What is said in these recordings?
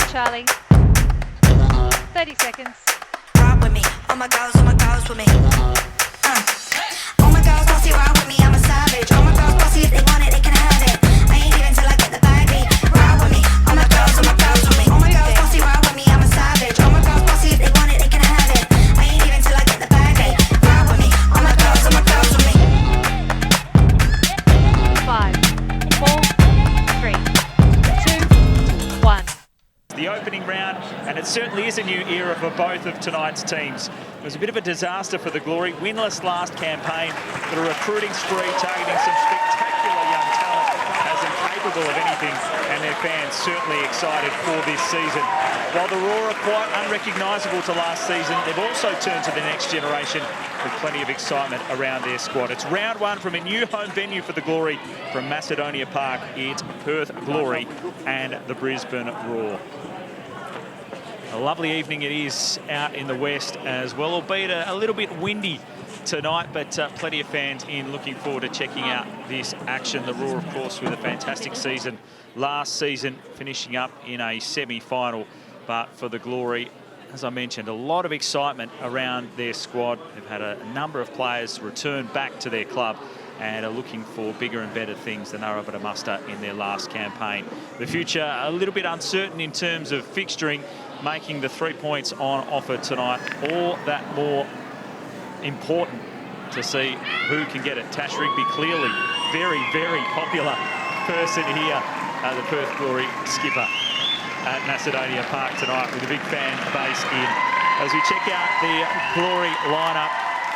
Charlie. 30 seconds. Ride with me, all my girls with me. All my girls bossy, ride with me, I'm a savage. All my girls bossy, if they want it, they can have it. I ain't leaving till I get the baby. Ride with me, all my girls with me. All my girls bossy, ride with me, I'm a savage. All my girls bossy, if they want it, they can have it. I ain't leaving till I get the baby. Ride with me, all my girls with me. 5, 4, 3, 2, 1. The opening round, and it certainly is a new era for both of tonight's teams. It was a bit of a disaster for the Glory, winless last campaign, but a recruiting spree targeting some spectacular young talent as incapable of anything, and their fans certainly excited for this season. While the Roar are quite unrecognisable to last season, they've also turned to the next generation with plenty of excitement around their squad. It's round one from a new home venue for the Glory from Macedonia Park. It's Perth Glory and the Brisbane Roar. A lovely evening it is out in the west as well, albeit a little bit windy tonight, but plenty of fans in looking forward to checking out this action. The Roar, of course, with a fantastic season last season, finishing up in a semi-final. But for the Glory, as I mentioned, a lot of excitement around their squad. They've had a number of players return back to their club and are looking for bigger and better things than they were able to muster in their last campaign. The future a little bit uncertain in terms of fixturing, making the 3 points on offer tonight all that more important to see who can get it. Tash Rigby, clearly very, very popular person here, the Perth Glory skipper at Macedonia Park tonight with a big fan base in. As we check out the Glory lineup,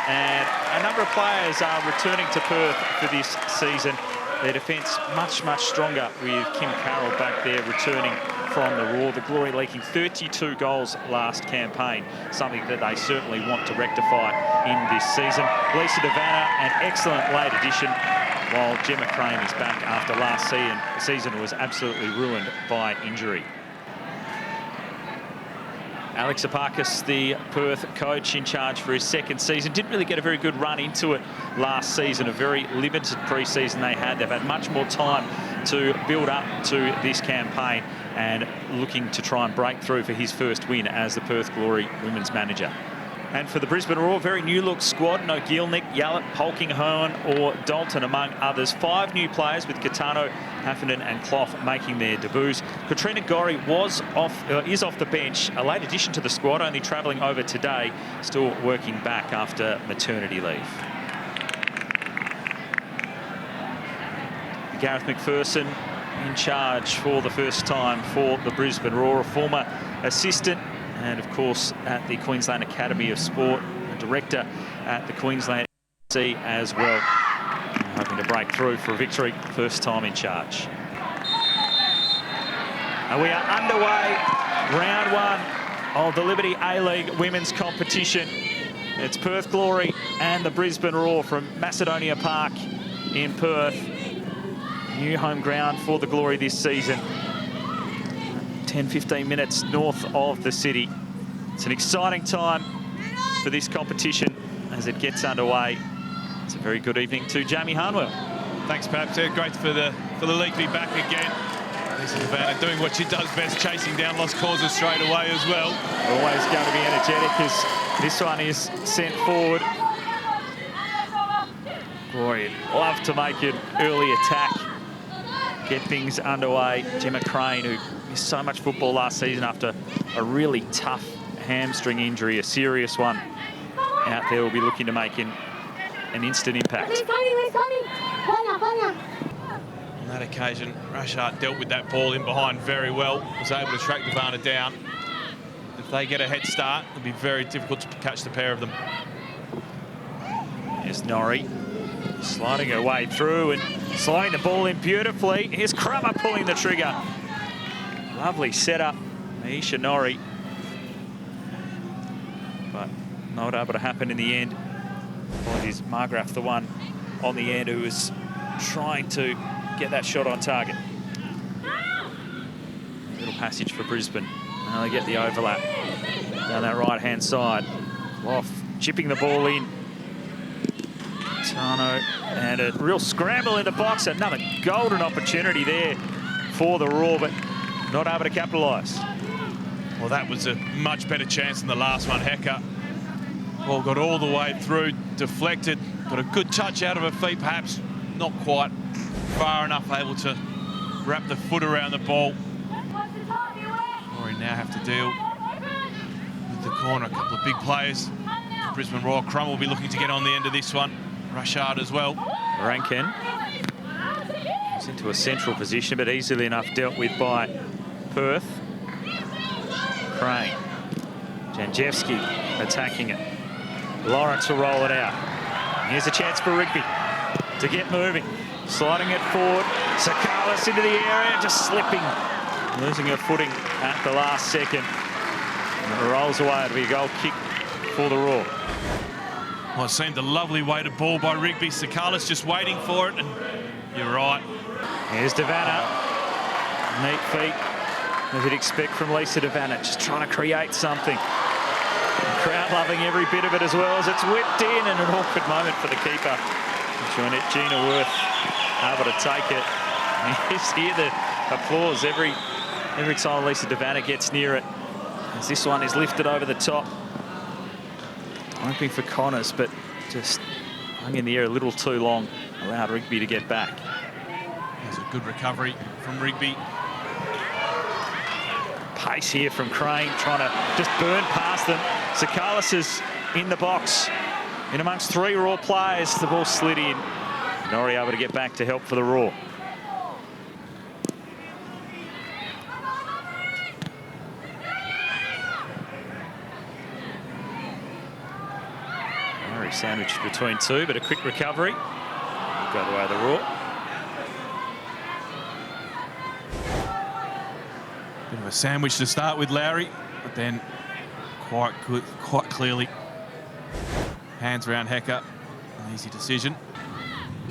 and a number of players are returning to Perth for this season. Their defence much, much stronger with Kim Carroll back there returning from the Roar. The Glory leaking 32 goals last campaign, something that they certainly want to rectify in this season. Lisa Devanna, an excellent late addition, while Gemma Crane is back after last season was absolutely ruined by injury. Alex Apakis, the Perth coach in charge for his second season, didn't really get a very good run into it last season, a very limited pre-season they had. They've had much more time to build up to this campaign and looking to try and break through for his first win as the Perth Glory women's manager. And for the Brisbane Roar, very new look squad. No Gielnik, Yallett, Polkinghorn or Dalton among others. 5 new players with Catano, Haffenden and Clough making their debuts. Katrina Gorry is off the bench, a late addition to the squad, only travelling over today, still working back after maternity leave. Gareth McPherson in charge for the first time for the Brisbane Roar, a former assistant and of course at the Queensland Academy of Sport, a director at the Queensland FC as well. Hoping to break through for a victory, first time in charge. And we are underway, round one of the Liberty A-League women's competition. It's Perth Glory and the Brisbane Roar from Macedonia Park in Perth. New home ground for the Glory this season. 10-15 minutes north of the city. It's an exciting time for this competition as it gets underway. It's a very good evening to Jamie Harnwell. Thanks, Pat. Great for the league to be back again. Lisa Devanna doing what she does best, chasing down lost causes straight away as well. Always going to be energetic as this one is sent forward. Glory love to make an early attack, get things underway. Gemma Crane, who missed so much football last season after a really tough hamstring injury, a serious one, out there will be looking to make an instant impact. On that occasion, Rashard dealt with that ball in behind very well, was able to track Devanna down. If they get a head start, it'll be very difficult to catch the pair of them. Here's Norrie, sliding her way through and sliding the ball in beautifully. Here's Crummer pulling the trigger. Lovely setup, Aisha Norrie. But not able to happen in the end. It is Margraf, the one on the end who was trying to get that shot on target. Little passage for Brisbane. Now they get the overlap down that right-hand side. Off, chipping the ball in. Tano, and a real scramble in the box. Another golden opportunity there for the Roar, but not able to capitalise. Well, that was a much better chance than the last one. Hecker. Ball got all the way through, deflected, got a good touch out of her feet, perhaps not quite far enough able to wrap the foot around the ball. Or we now have to deal with the corner. A couple of big players. Brisbane Royal. Crum will be looking to get on the end of this one. Rush hard as well. Rankin is into a central position, but easily enough dealt with by Perth. Crane. Janjewski attacking it. Lawrence will roll it out. Here's a chance for Rigby to get moving. Sliding it forward. Sakalis into the area, just slipping. Losing her footing at the last second. And it rolls away. It'll be a goal kick for the Raw. Well, it seemed a lovely weighted ball by Rigby. Sakalis just waiting for it, and you're right. Here's Devanna. Neat feet, as you'd expect from Lisa Devanna. Just trying to create something. The crowd loving every bit of it as well as it's whipped in, and an awkward moment for the keeper. Gina Worth able to take it. And you just hear the applause every time Lisa Devanna gets near it. As this one is lifted over the top. Hoping for Connors, but just hung in the air a little too long. Allowed Rigby to get back. There's a good recovery from Rigby. Pace here from Crane, trying to just burn past them. Sakalis is in the box. In amongst three Raw players, the ball slid in. Norrie able to get back to help for the Raw. Norrie sandwiched between two, but a quick recovery. Go the way of the Raw. Bit of a sandwich to start with, Lowry, but then quite clearly hands around Hecker. An easy decision.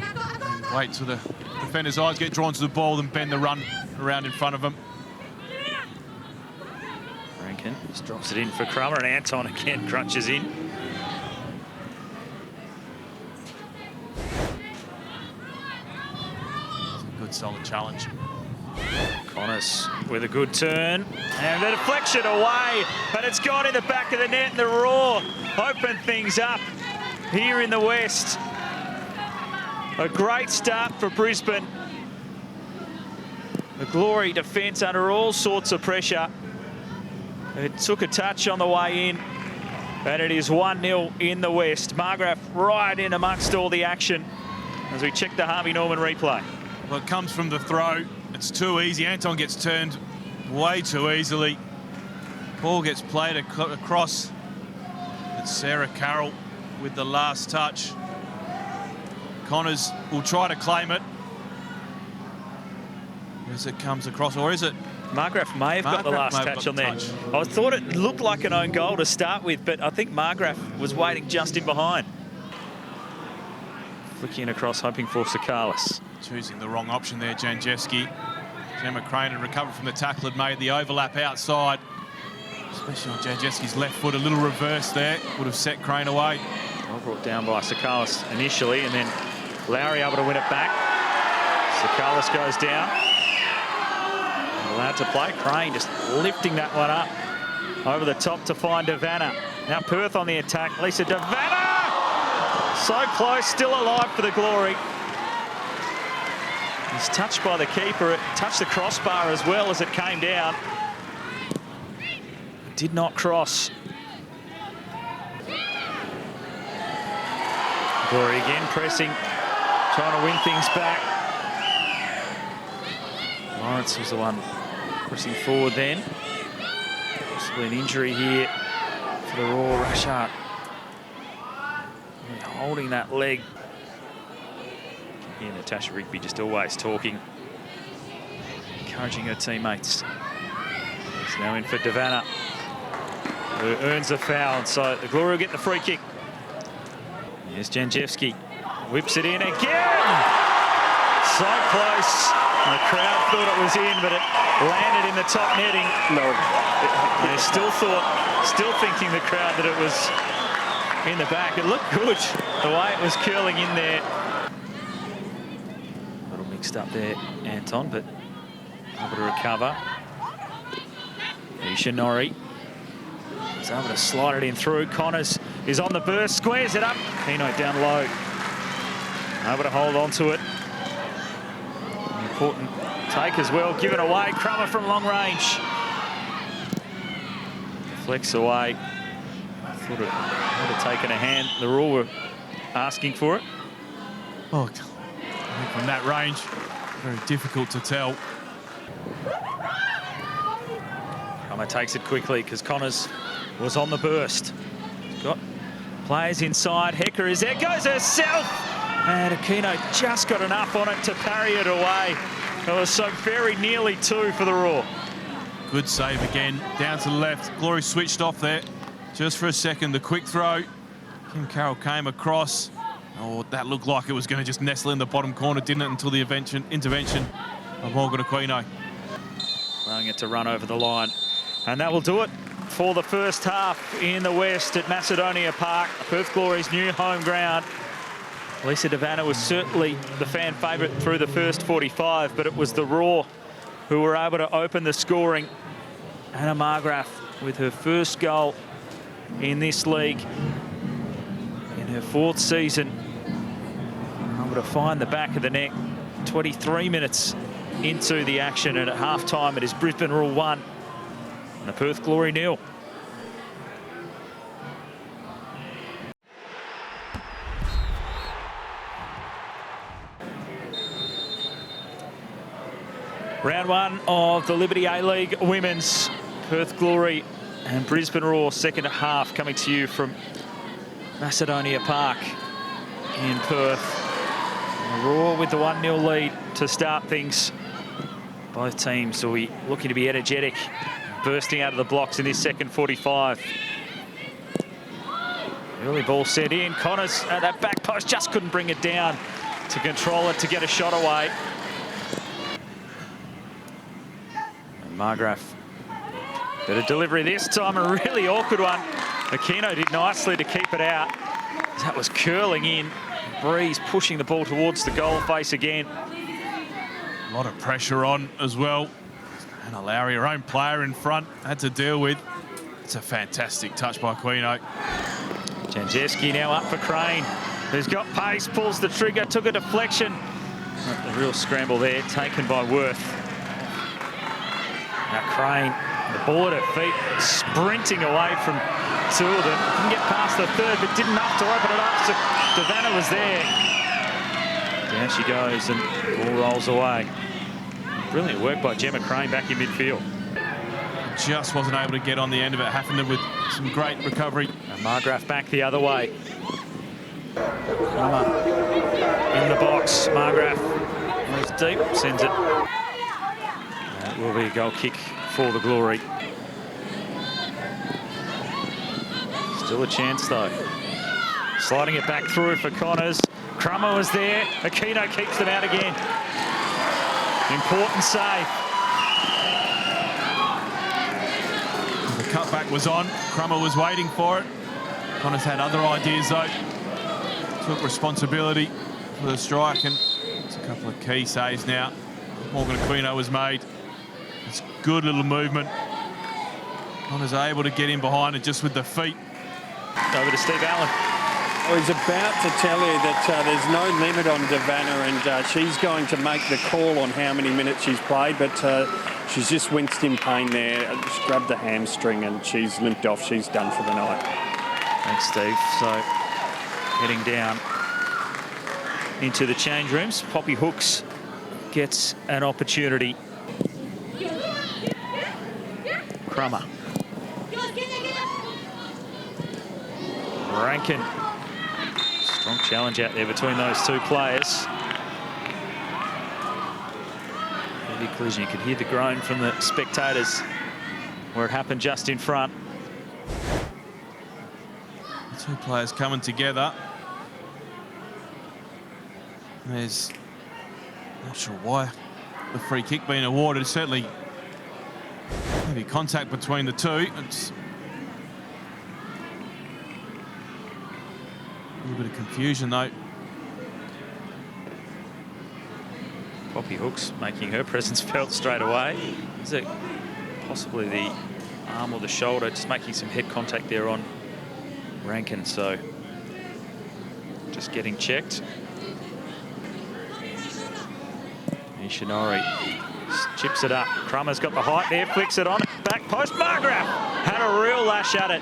And wait till the defender's eyes get drawn to the ball, then bend the run around in front of him. Rankin just drops it in for Crummer, and Anton again crunches in. It's a good solid challenge. Connors with a good turn, and the deflection away, but it's gone in the back of the net, and the Raw open things up here in the West. A great start for Brisbane. The Glory defence under all sorts of pressure. It took a touch on the way in, and it is 1-0 in the West. Margraf right in amongst all the action as we check the Harvey Norman replay. Well, it comes from the throw. It's too easy. Anton gets turned way too easily. Ball gets played across. It's Sarah Carroll with the last touch. Connors will try to claim it as it comes across, or is it? Margraf may have got the last touch on there. I thought it looked like an own goal to start with, but I think Margraf was waiting just in behind. Flicking across, hoping for Sakalis. Choosing the wrong option there, Janjewski. Gemma Crane had recovered from the tackle, had made the overlap outside. Especially on Janjewski's left foot, a little reverse there. Would have set Crane away. Well brought down by Sakalis initially, and then Lowry able to win it back. Sakalis goes down. Allowed to play. Crane just lifting that one up over the top to find Devanna. Now Perth on the attack. Lisa Devanna! So close, still alive for the Glory. It's touched by the keeper. It touched the crossbar as well as it came down. It did not cross. Glory again pressing, trying to win things back. Lawrence was the one pressing forward then. Possibly an injury here for the Raw. Rushart holding that leg. Here, Natasha Rigby just always talking, encouraging her teammates. It's now in for Devanna, who earns a foul, and so the Glory will get the free kick. Here's Janjewski, whips it in again. So close. And the crowd thought it was in, but it landed in the top netting. No. They still thinking the crowd that it was in the back. It looked good, the way it was curling in there. A little mixed up there, Anton, but able to recover. Ishinori is able to slide it in through. Connors is on the burst, squares it up. Keno down low. Able to hold on to it. Important take as well, given away. Crummer from long range. Deflects away. Thought it would have taken a hand. The rule were asking for it. Oh, I think from that range, very difficult to tell. Crummer takes it quickly because Connors was on the burst. Got players inside. Hecker is there, goes herself. And Aquino just got enough on it to parry it away. It was so very nearly two for the Raw. Good save again, down to the left. Glory switched off there just for a second. The quick throw. Kim Carroll came across. Oh, that looked like it was going to just nestle in the bottom corner, didn't it, until the intervention of Morgan Aquino. Allowing it to run over the line. And that will do it for the first half in the West at Macedonia Park, Perth Glory's new home ground. Lisa Devanna was certainly the fan favourite through the first 45, but it was the Raw who were able to open the scoring. Anna Margraf with her first goal in this league in her fourth season, able to find the back of the net 23 minutes into the action, and at half-time it is Brisbane Roar 1 and the Perth Glory 0. Round one of the Liberty A-League Women's. Perth Glory and Brisbane Roar, second half, coming to you from Macedonia Park in Perth. And the Roar with the 1-0 lead to start things. Both teams will be looking to be energetic, bursting out of the blocks in this second 45. Early ball set in. Connors at that back post just couldn't bring it down to control it, to get a shot away. Margraf, better delivery this time, a really awkward one. Aquino did nicely to keep it out. That was curling in. Breeze pushing the ball towards the goal face again. A lot of pressure on as well. Anna Lowry, her own player in front, had to deal with. It's a fantastic touch by Aquino. Janjeski now up for Crane, who's got pace, pulls the trigger, took a deflection. A real scramble there, taken by Worth. Now Crane, the ball at her feet, sprinting away from two of them. Couldn't get past the third, but did enough to open it up. So Devanna was there. Down she goes and the ball rolls away. Brilliant work by Gemma Crane back in midfield. Just wasn't able to get on the end of it. Happened with some great recovery. And Margraf back the other way. Crummer in the box. Margraf moves deep, sends it. That will be a goal kick for the Glory. Still a chance though. Sliding it back through for Connors. Crummer was there. Aquino keeps them out again. Important save. The cutback was on. Crummer was waiting for it. Connors had other ideas though. Took responsibility for the strike, and it's a couple of key saves now. Morgan Aquino was made. It's good little movement. Connors able to get in behind it just with the feet. Over to Steve Allen. I was about to tell you that there's no limit on Devanna, and she's going to make the call on how many minutes she's played, but she's just winced in pain there. She grabbed the hamstring and she's limped off. She's done for the night. Thanks, Steve. So, heading down into the change rooms. Poppy Hooks gets an opportunity. Crummer. Rankin. Strong challenge out there between those two players. Heavy collision. You could hear the groan from the spectators where it happened just in front. The two players coming together. There's not sure why the free kick being awarded. Certainly maybe contact between the two. It's a little bit of confusion though. Poppy Hooks making her presence felt straight away. Is it possibly the arm or the shoulder, just making some head contact there on Rankin. So just getting checked. Ishinori chips it up. Crummer's got the height there, flicks it on. Back post. Margraf had a real lash at it.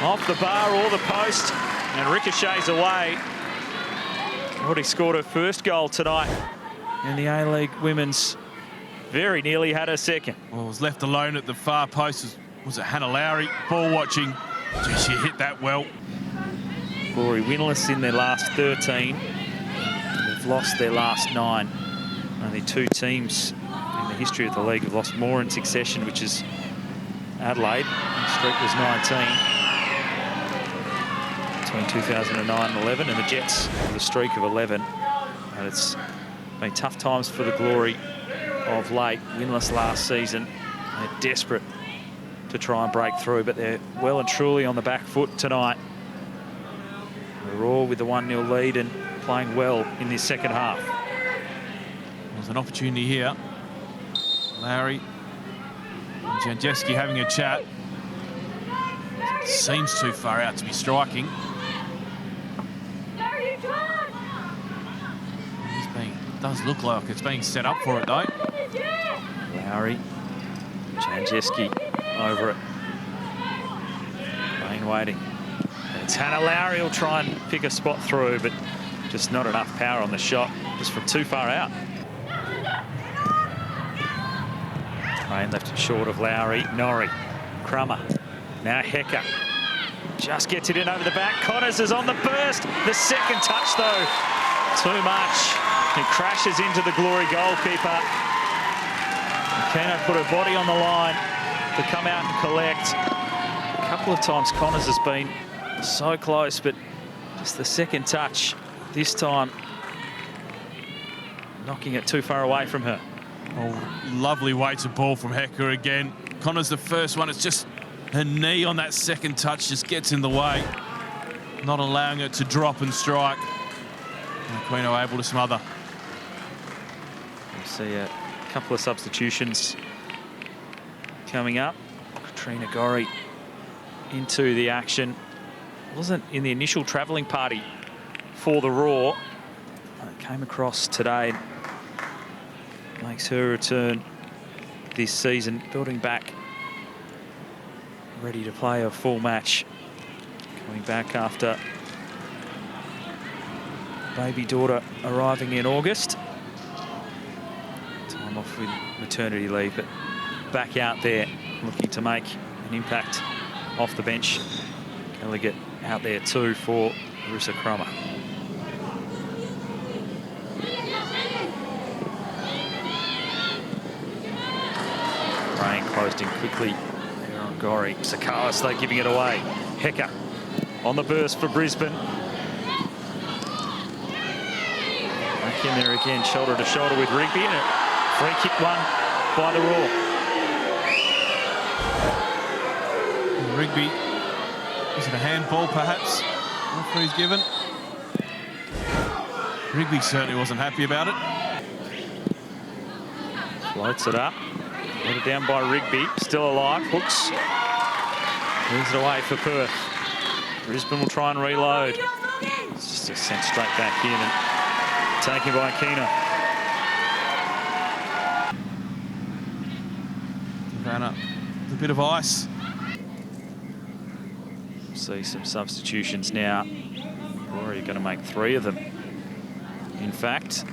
Off the bar or the post, and ricochets away. Already scored her first goal tonight in the A-League Women's. Very nearly had her second. Well, was left alone at the far post. Was it Hannah Lowry? Ball watching. Gee, she hit that well. Glory winless in their last 13. They've lost their last 9. Only 2 teams in the history of the league have lost more in succession, which is Adelaide. The streak was 19 between 2009 and 11, and the Jets have a streak of 11. And it's been tough times for the Glory of late. Winless last season. They're desperate to try and break through, but they're well and truly on the back foot tonight. They're all with the 1-0 lead and playing well in this second half. There's an opportunity here. Lowry and Janjewski having a chat. Seems too far out to be striking. Does look like it's being set up for it though. Lowry, Janjewski over it. Lane waiting. And it's Hannah Lowry will try and pick a spot through, but just not enough power on the shot, just from too far out. Rain left it short of Lowry. Norrie, Crummer, now Hecker. Just gets it in over the back. Connors is on the burst. The second touch though, too much. It crashes into the Glory goalkeeper. Keno put her body on the line to come out and collect. A couple of times Connors has been so close, but just the second touch this time, knocking it too far away from her. Oh, lovely weighted ball from Hecker again. Connors the first one. It's just her knee on that second touch just gets in the way, not allowing it to drop and strike. And Aquino able to smother. See a couple of substitutions coming up. Katrina Gorry into the action. Wasn't in the initial travelling party for the Raw. Came across today. Makes her return this season, building back, ready to play a full match. Coming back after baby daughter arriving in August. Off with maternity leave, but back out there looking to make an impact off the bench. Elliott out there too for Larissa Crummer. Rain closed in quickly there on Gorry. Sakalis though giving it away. Hecker on the burst for Brisbane. Back in there again, shoulder to shoulder with Rigby, and free kick won by the Raw. Rigby, is it a handball perhaps? Referee's given. Rigby certainly wasn't happy about it. Floats it up. Let it down by Rigby. Still alive. Hooks. Moves it away for Perth. Brisbane will try and reload. It's just sent straight back in and taken by Keener. Ran up with a bit of ice. See some substitutions now. Glory are going to make 3 of them. In fact, so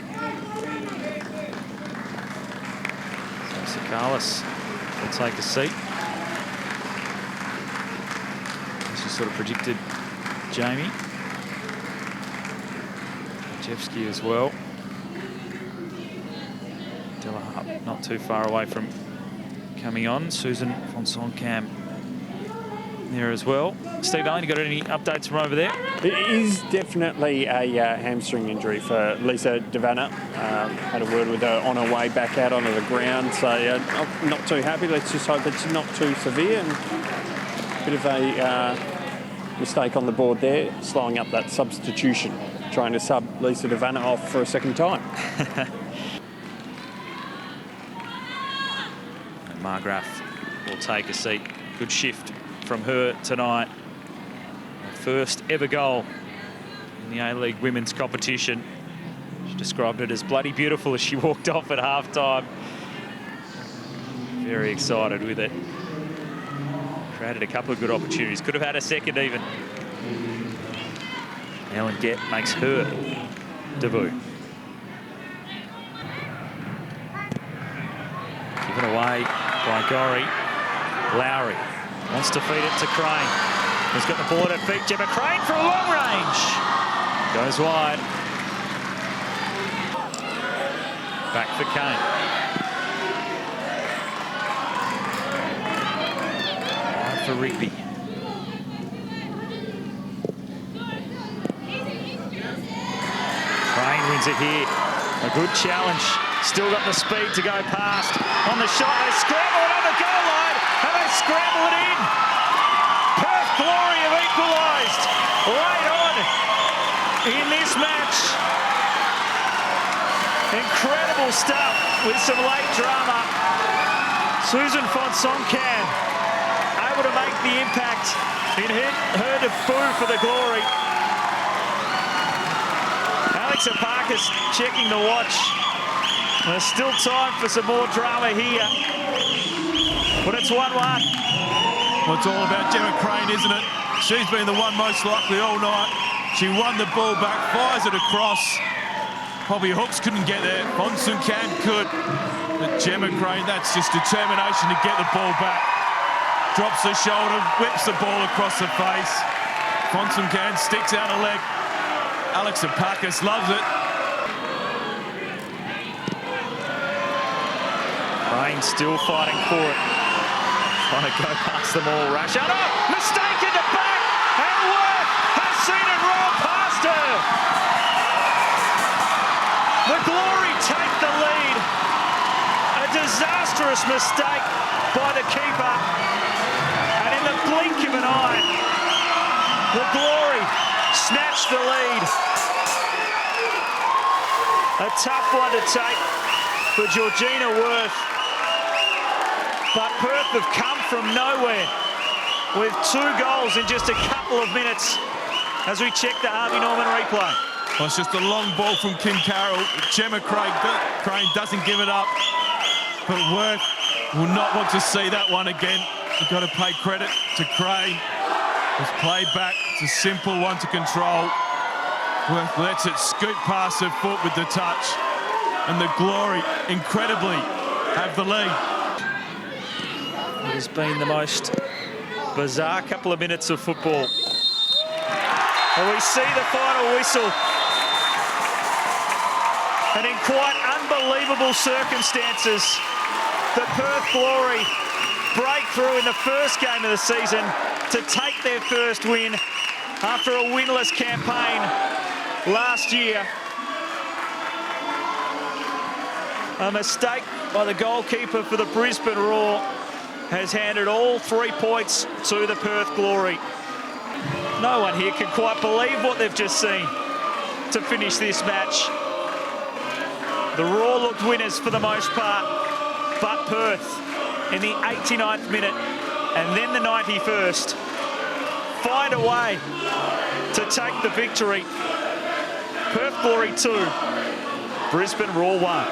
Sakalis will take a seat. As you sort of predicted, Jamie. Jeffsky as well. Delaharp not too far away from coming on. Susan von Sonkam there as well. Steve Allen, you got any updates from over there? It is definitely a hamstring injury for Lisa Devanna. Had a word with her on her way back out onto the ground, so not too happy. Let's just hope it's not too severe. And a bit of a mistake on the board there, slowing up that substitution, trying to sub Lisa Devanna off for a second time. Margraf will take a seat. Good shift from her tonight. Her first ever goal in the A-League women's competition. She described it as bloody beautiful as she walked off at half-time. Very excited with it. Created a couple of good opportunities. Could have had a second even. Ellen Gett makes her debut. Given away by Gorry. Lowry wants to feed it to Crane. He's got the ball at feet. Gemma Crane for a long range. Goes wide. Back for Kane. Wide for Rigby. Crane wins it here. A good challenge. Still got the speed to go past. On the shot, they scramble it on the goal line, and they scramble it in. Perth Glory have equalised late on in this match. Incredible stuff with some late drama. Susan Fonsoncan able to make the impact in her debut for the Glory. Alex Aparkas checking the watch. There's still time for some more drama here. But it's 1-1. Well, it's all about Gemma Crane, isn't it? She's been the one most likely all night. She won the ball back, fires it across. Probably Hooks couldn't get there. Fonsoncan could. But Gemma Crane, that's just determination to get the ball back. Drops the shoulder, whips the ball across the face. Fonsoncan sticks out a leg. Alex Aparkas loves it. Crane still fighting for it. Trying to go past them all. Rush out. Oh, mistake in the back. And Worth has seen it roll past her. The Glory take the lead. A disastrous mistake by the keeper. And in the blink of an eye, the Glory snatched the lead. A tough one to take for Georgina Worth. But Perth have come from nowhere with 2 goals in just a couple of minutes as we check the Harvey Norman replay. Well, it's just a long ball from Kim Carroll. Gemma Crane doesn't give it up. But Worth will not want to see that one again. You've got to pay credit to Crane. It's played back. It's a simple one to control. Worth lets it scoot past her foot with the touch. And the Glory, incredibly, have the lead. It has been the most bizarre couple of minutes of football. And we see the final whistle. And in quite unbelievable circumstances, the Perth Glory break through in the first game of the season to take their first win after a winless campaign last year. A mistake by the goalkeeper for the Brisbane Roar has handed all 3 points to the Perth Glory. No one here can quite believe what they've just seen to finish this match. The Roar looked winners for the most part, but Perth in the 89th minute and then the 91st find a way to take the victory. Perth Glory 2, Brisbane Roar 1.